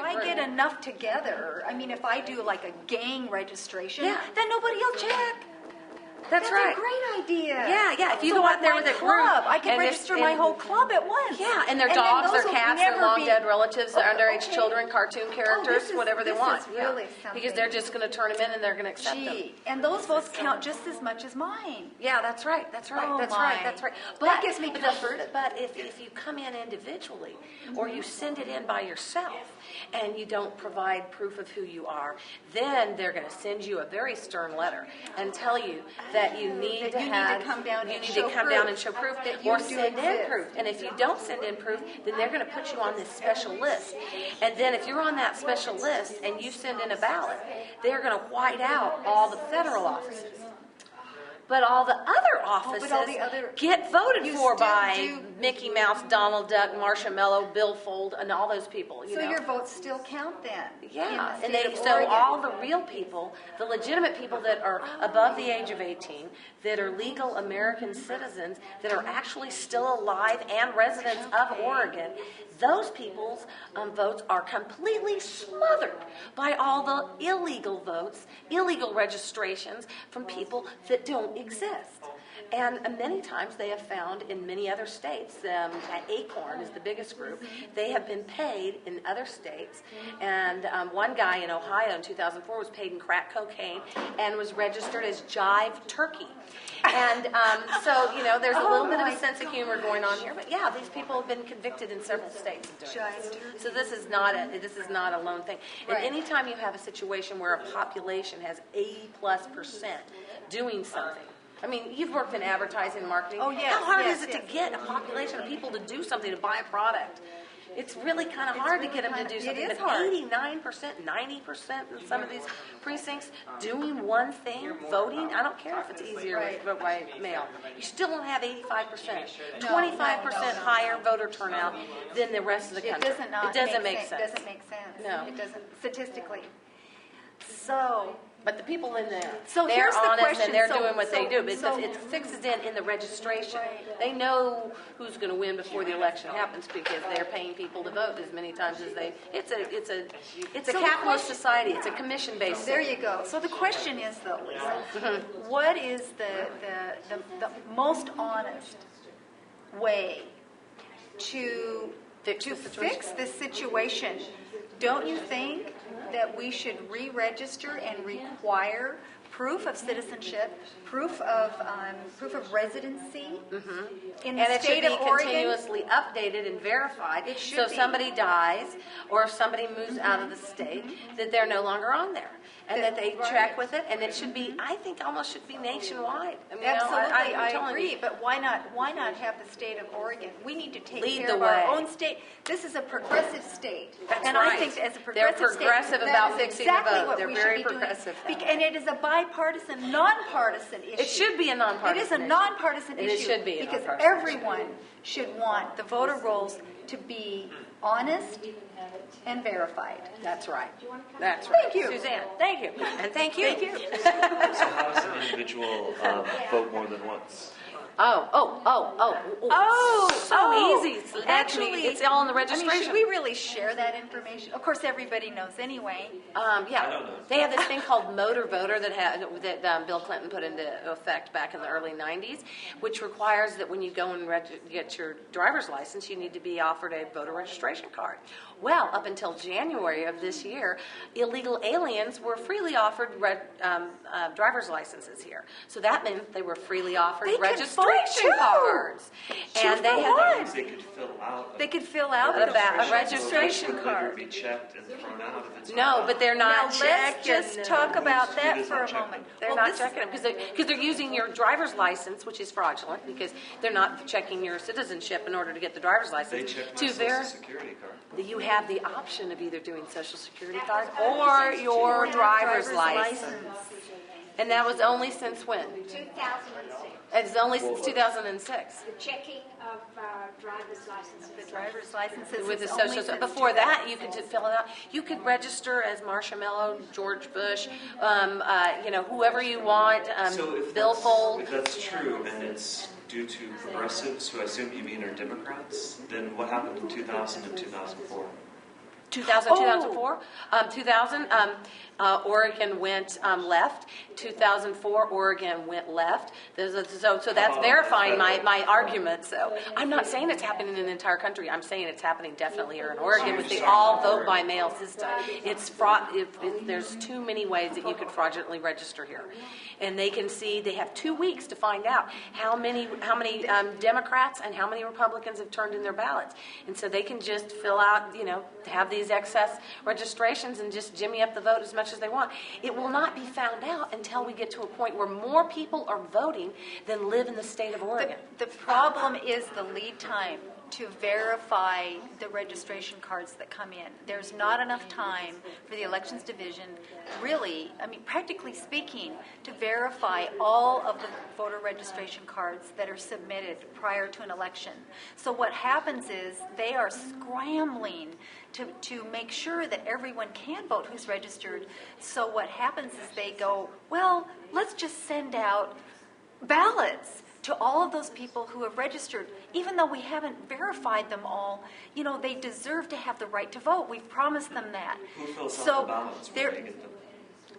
I get enough together, I mean, if I do like a gang registration, then nobody will check. That's right. That's a great idea. Yeah. If you go out there with a club, group, I can register my whole club at once. Yeah, and their dogs, their cats, their long dead relatives, their underage children, cartoon characters, whatever they want. Really something. Because they're just going to turn them in and they're going to accept them. And those votes count just as much as mine. Yeah, that's right. Oh, that's right. But that gives me comfort. But if you come in individually, or you send it in by yourself, and you don't provide proof of who you are, then they're going to send you a very stern letter and tell you that you need to come down and show proof, or send in proof. And if you don't send in proof, then they're going to put you on this special list. And then if you're on that special list and you send in a ballot, they're going to white out all the federal offices. But all the other offices get voted for by Mickey Mouse, Donald Duck, Marshmallow, Bill Fold, and all those people. So your votes still count then? Yeah, and all the real people, the legitimate people that are above the age of 18, that are legal American citizens, that are actually still alive and residents of Oregon, those people's votes are completely smothered by all the illegal votes, illegal registrations from people that don't exist. And many times they have found in many other states, Acorn is the biggest group, they have been paid in other states. And one guy in Ohio in 2004 was paid in crack cocaine and was registered as Jive Turkey. And so, there's a little bit of a sense of humor going on here. But yeah, these people have been convicted in several states of doing this. So this is not a lone thing. And anytime you have a situation where a population has 80+% doing something, I mean, you've worked in advertising and marketing. Oh, yes. How hard is it to get a population of people to do something, to buy a product? It's really kind of hard to get them to do something. It is but hard. 89%, 90% in some of these precincts doing one thing, voting. I don't care if it's easier to vote by mail. You still don't have 85%. 25% higher voter turnout than the rest of the country. It doesn't make sense. It doesn't make sense. No. It doesn't, statistically. So... But the people in there, so they're honest question. and they're doing what they do. But it fixes in the registration. They know who's going to win before the election happens because they're paying people to vote as many times as they. It's a capitalist society. It's a commission-based. There you go. So the question is, though, Lisa, what is the most honest way to fix this situation? Don't you think that we should re-register and require proof of citizenship, proof of residency in the state of Oregon? And it should be continuously updated and verified. So if somebody dies or if somebody moves out of the state, that they're no longer on there. And that they check with it, and it should be, I think, almost should be nationwide. I mean, absolutely, I agree. But why not have the state of Oregon? We need to take care of our own state. This is a progressive state, I think as a progressive state, they're progressive about fixing the vote. They're very progressive. And it is a bipartisan, nonpartisan issue. It should be a nonpartisan issue. It is a nonpartisan issue. It should be because everyone should want the voter rolls to be honest and verified. That's right. That's right. Thank you, Suzanne. Thank you. And thank you. Thank you. So how does an individual vote more than once? So easy. Actually, it's all in the registration. I mean, should we really share that information? Of course, everybody knows anyway. Yeah. They have this thing called Motor Voter that Bill Clinton put into effect back in the early 90s, which requires that when you go and get your driver's license, you need to be offered a voter registration card. Well, up until January of this year, illegal aliens were freely offered driver's licenses here. So that meant they were freely offered registration cards. And they could fill out a registration card. Be checked and thrown out if it's no, but they're not checked. Let's just talk about that for a moment. They're not checking them because they're using your driver's license, which is fraudulent, because they're not checking your citizenship in order to get the driver's license. They check my Social Security card. You have the option of either doing Social Security card or your driver's license. And that was only since when? 2006. It's only since 2006. The checking of driver's licenses. The driver's licenses with the social. Before that, you could just fill it out. You could register as Marshmallow, George Bush, whoever you want. Bill Fold. If that's true, and it's due to progressives, who I assume you mean are Democrats, then what happened in 2000 and 2004? 2004. 2000, Oregon went left. 2004, Oregon went left. So that's verifying my argument. So I'm not saying it's happening in the entire country. I'm saying it's happening definitely here in Oregon with the all vote by mail system. It's fraud. There's too many ways that you could fraudulently register here, and they can see they have 2 weeks to find out how many Democrats and how many Republicans have turned in their ballots, and so they can just fill out, have these excess registrations and just jimmy up the vote as much as they want. It will not be found out until we get to a point where more people are voting than live in the state of Oregon. The problem is the lead time to verify the registration cards that come in. There's not enough time for the elections division, really, practically speaking, to verify all of the voter registration cards that are submitted prior to an election. So what happens is they are scrambling to make sure that everyone can vote who's registered. So what happens is they go, well, let's just send out ballots to all of those people who have registered, even though we haven't verified them all. They deserve to have the right to vote. We've promised them that. Who fills out the ballots when they get them?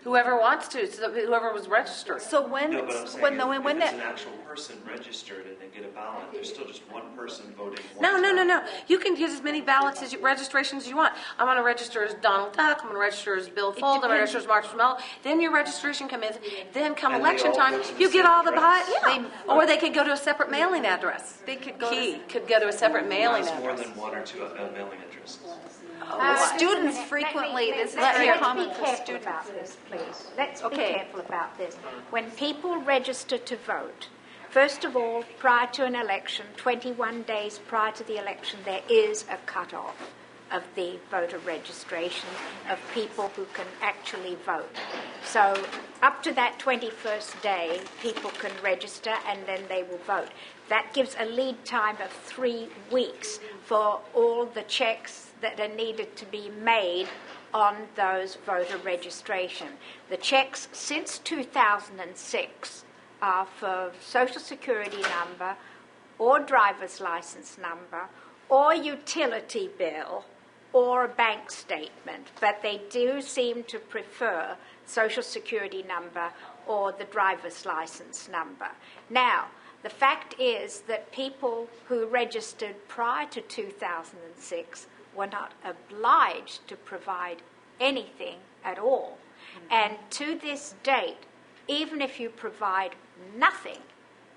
Whoever wants to, so whoever was registered. So when No, but I'm saying if it's an actual person registered and they get a ballot, there's still just one person voting. No. You can use as many ballots as registrations as you want. I'm going to register as Donald Duck. I'm going to register as Bill Fold. I'm going to register as Mark Schmel. Then your registration comes in. Then come And election they all time, go to the you get same all the address. ballots. Yeah. Or they could go to a separate mailing address. They could go could go to a separate mailing Has more address. than one or two mailing addresses. Students Let me- frequently, this is let's very be common for careful students. about this, please. Let's be Okay. careful about this. When people register to vote, first of all, prior to an election, 21 days prior to the election, there is a cutoff of the voter registration of people who can actually vote. So up to that 21st day, people can register and then they will vote. That gives a lead time of 3 weeks for all the checks that are needed to be made on those voter registration. The checks since 2006 are for Social Security number or driver's license number or utility bill or a bank statement, but they do seem to prefer Social Security number or the driver's license number. Now, the fact is that people who registered prior to 2006 were not obliged to provide anything at all. And to this date, even if you provide nothing,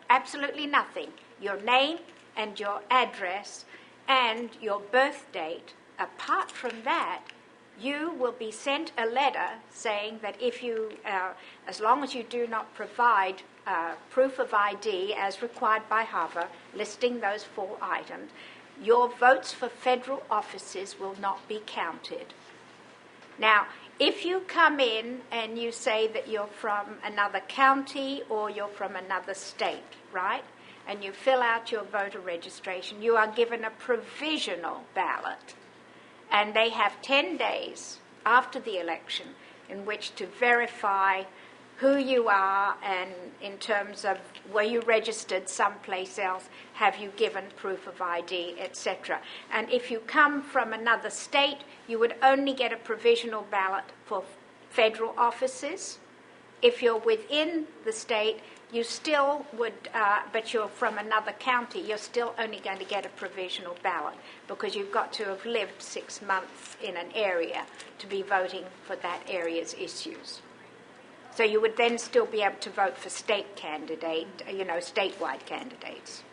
absolutely nothing, your name and your address and your birth date, apart from that, you will be sent a letter saying that if you, as long as you do not provide proof of ID as required by HAVA, listing those 4 items, your votes for federal offices will not be counted. Now, if you come in and you say that you're from another county or you're from another state, right, and you fill out your voter registration, you are given a provisional ballot. And they have 10 days after the election in which to verify who you are and in terms of were you registered someplace else, have you given proof of ID, etc. And if you come from another state, you would only get a provisional ballot for federal offices. If you're within the state, you still would, but you're from another county, you're still only going to get a provisional ballot because you've got to have lived 6 months in an area to be voting for that area's issues. So you would then still be able to vote for state candidate, statewide candidates.